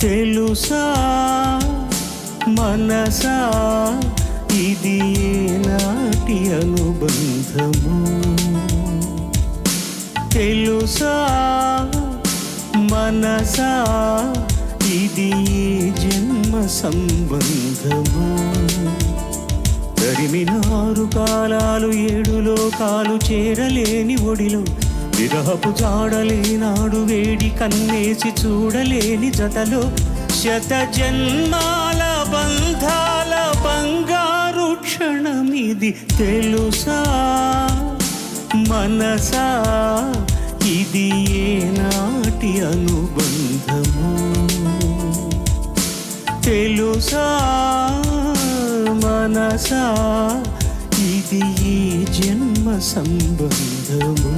తెలుసా మనసా ఇది ఏనాటి అనుబంధము తెలుసా మనసా ఇది ఏ జన్మ సంబంధము తరిమినారు కాలాలు 7 లోకాలు చేరలేని ఒడిలో విరహపు జాడలేనాడు వేడి కన్నేసి చూడలేని జతలో శత జన్మాల బంధాల బంగారు క్షణమిది తెలుసా మనసా ఇది ఏనాటి అనుబంధము తెలుసా మనసా ఇది ఏ జన్మ సంబంధము